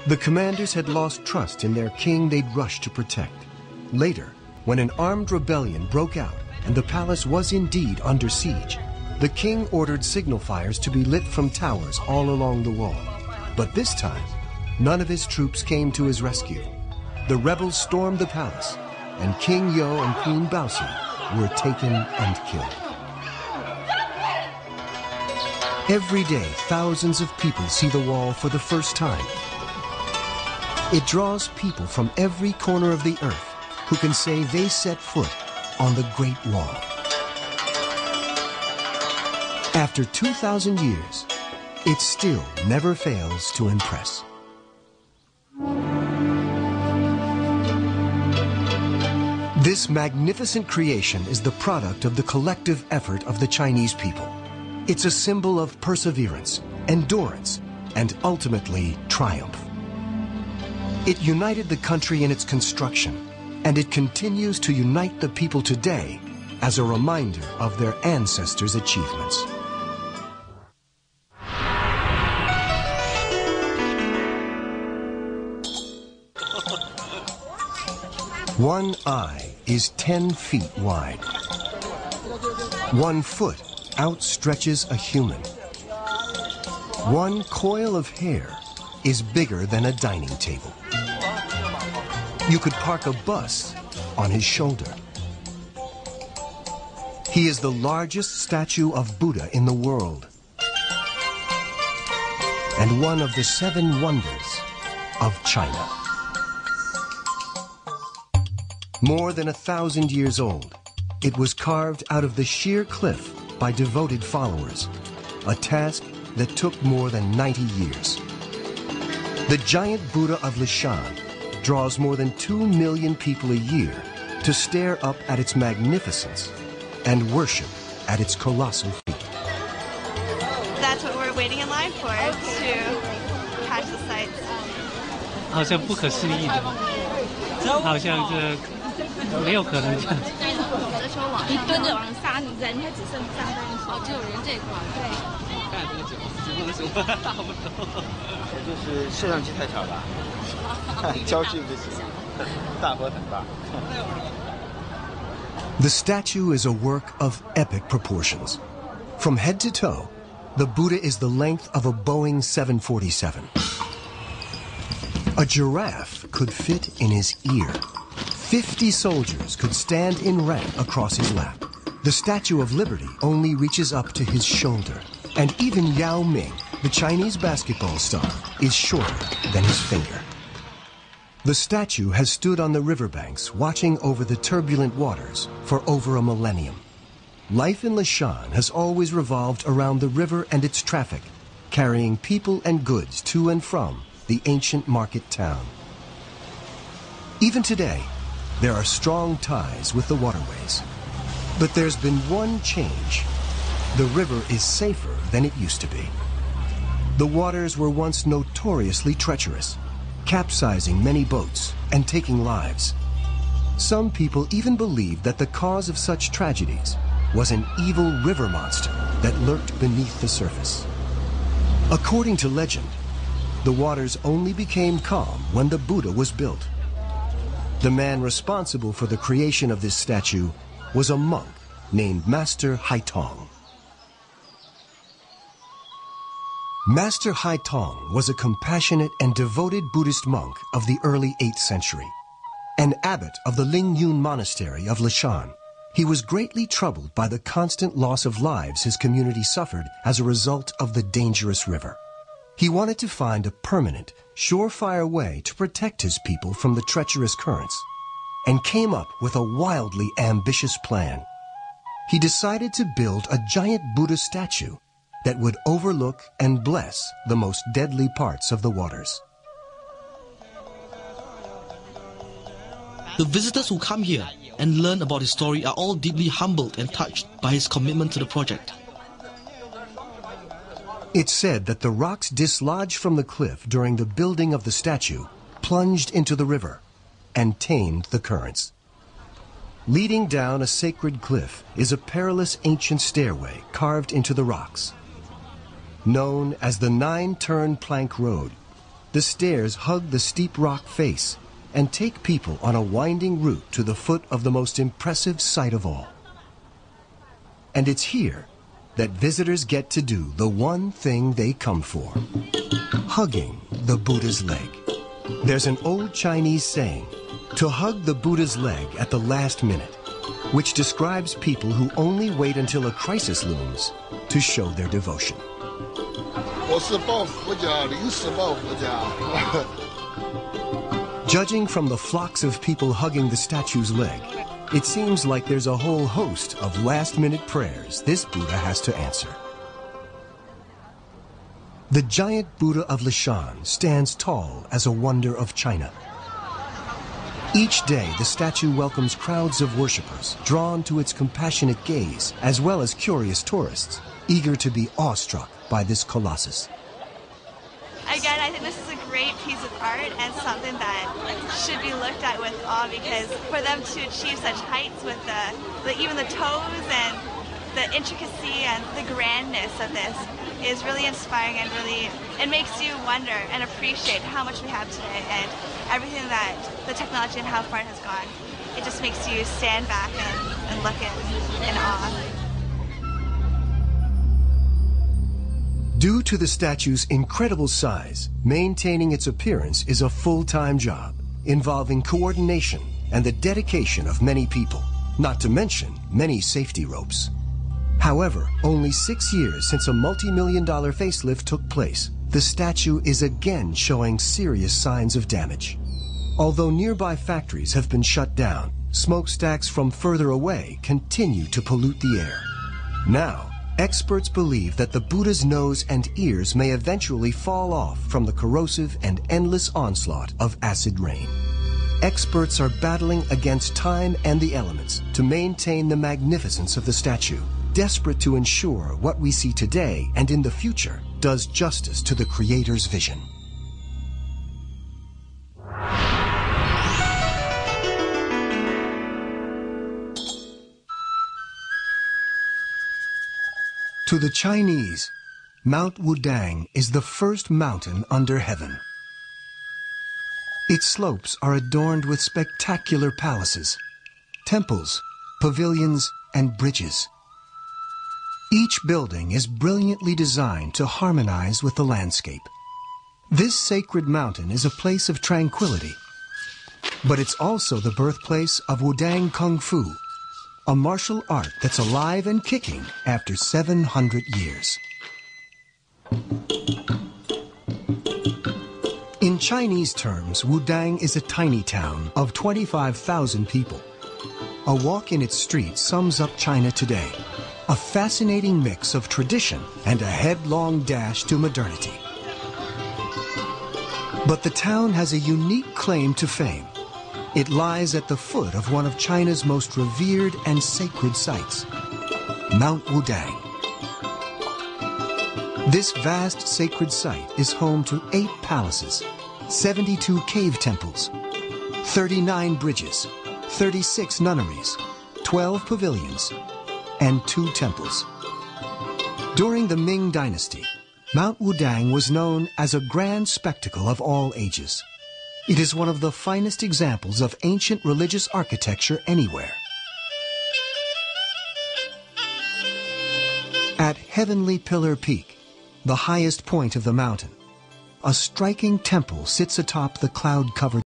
The commanders had lost trust in their king they'd rushed to protect. Later, when an armed rebellion broke out and the palace was indeed under siege, the king ordered signal fires to be lit from towers all along the wall. But this time, none of his troops came to his rescue. The rebels stormed the palace, and King Yo and Queen Baoxi were taken and killed. Every day, thousands of people see the wall for the first time. It draws people from every corner of the earth who can say they set foot on the Great Wall. After 2,000 years, it still never fails to impress. This magnificent creation is the product of the collective effort of the Chinese people. It's a symbol of perseverance, endurance, and ultimately triumph. It united the country in its construction, and it continues to unite the people today as a reminder of their ancestors' achievements. One eye is 10 feet wide. 1 foot outstretches a human. 1 coil of hair is bigger than a dining table. You could park a bus on his shoulder. He is the largest statue of Buddha in the world, and one of the 7 wonders of China. More than 1,000 years old, it was carved out of the sheer cliff by devoted followers, a task that took more than 90 years. The giant Buddha of Lishan draws more than 2 million people a year to stare up at its magnificence and worship at its colossal feet. That's what we're waiting in line for, to catch the sights. 好像不可思议的，好像这没有可能这样。有的时候你蹲着往上，人他只剩上半身，只有人这一块。对。干多久？10分钟，差不多。就是摄像机太小了，焦距不行，大波很大。The statue is a work of epic proportions. From head to toe, the Buddha is the length of a Boeing 747. A giraffe could fit in his ear. 50 soldiers could stand in rank across his lap. The Statue of Liberty only reaches up to his shoulder. And even Yao Ming, the Chinese basketball star, is shorter than his finger. The statue has stood on the riverbanks watching over the turbulent waters for over a millennium. Life in Lishan has always revolved around the river and its traffic, carrying people and goods to and from the ancient market town. Even today, there are strong ties with the waterways. But there's been one change. The river is safer than it used to be. The waters were once notoriously treacherous, capsizing many boats and taking lives. Some people even believed that the cause of such tragedies was an evil river monster that lurked beneath the surface. According to legend, the waters only became calm when the Buddha was built. The man responsible for the creation of this statue was a monk named Master Haitong. Master Haitong was a compassionate and devoted Buddhist monk of the early 8th century. An abbot of the Lingyun Monastery of Lishan, he was greatly troubled by the constant loss of lives his community suffered as a result of the dangerous river. He wanted to find a permanent, surefire way to protect his people from the treacherous currents, and came up with a wildly ambitious plan. He decided to build a giant Buddha statue that would overlook and bless the most deadly parts of the waters. The visitors who come here and learn about his story are all deeply humbled and touched by his commitment to the project. It's said that the rocks dislodged from the cliff during the building of the statue plunged into the river and tamed the currents. Leading down a sacred cliff is a perilous ancient stairway carved into the rocks. Known as the 9-turn plank road, the stairs hug the steep rock face and take people on a winding route to the foot of the most impressive sight of all. And it's here that visitors get to do the one thing they come for: hugging the Buddha's leg. There's an old Chinese saying, to hug the Buddha's leg at the last minute, which describes people who only wait until a crisis looms to show their devotion. Judging from the flocks of people hugging the statue's leg, it seems like there's a whole host of last-minute prayers this Buddha has to answer. The giant Buddha of Lishan stands tall as a wonder of China. Each day, the statue welcomes crowds of worshippers drawn to its compassionate gaze, as well as curious tourists, eager to be awestruck by this colossus. Again, I think this is a great piece of art and something that should be looked at with awe, because for them to achieve such heights with even the toes and the intricacy and the grandness of this is really inspiring, and really it makes you wonder and appreciate how much we have today and everything that the technology and how far it has gone. It just makes you stand back and look in awe. Due to the statue's incredible size, maintaining its appearance is a full-time job, involving coordination and the dedication of many people, not to mention many safety ropes. However, only 6 years since a multi-million-dollar facelift took place, the statue is again showing serious signs of damage. Although nearby factories have been shut down, smokestacks from further away continue to pollute the air. Now, experts believe that the Buddha's nose and ears may eventually fall off from the corrosive and endless onslaught of acid rain. Experts are battling against time and the elements to maintain the magnificence of the statue, desperate to ensure what we see today and in the future does justice to the Creator's vision. To the Chinese, Mount Wudang is the first mountain under heaven. Its slopes are adorned with spectacular palaces, temples, pavilions, and bridges. Each building is brilliantly designed to harmonize with the landscape. This sacred mountain is a place of tranquility, but it's also the birthplace of Wudang Kung Fu, a martial art that's alive and kicking after 700 years. In Chinese terms, Wudang is a tiny town of 25,000 people. A walk in its streets sums up China today, a fascinating mix of tradition and a headlong dash to modernity. But the town has a unique claim to fame. It lies at the foot of one of China's most revered and sacred sites, Mount Wudang. This vast sacred site is home to 8 palaces, 72 cave temples, 39 bridges, 36 nunneries, 12 pavilions, and 2 temples. During the Ming Dynasty, Mount Wudang was known as a grand spectacle of all ages. It is one of the finest examples of ancient religious architecture anywhere. At Heavenly Pillar Peak, the highest point of the mountain, a striking temple sits atop the cloud-covered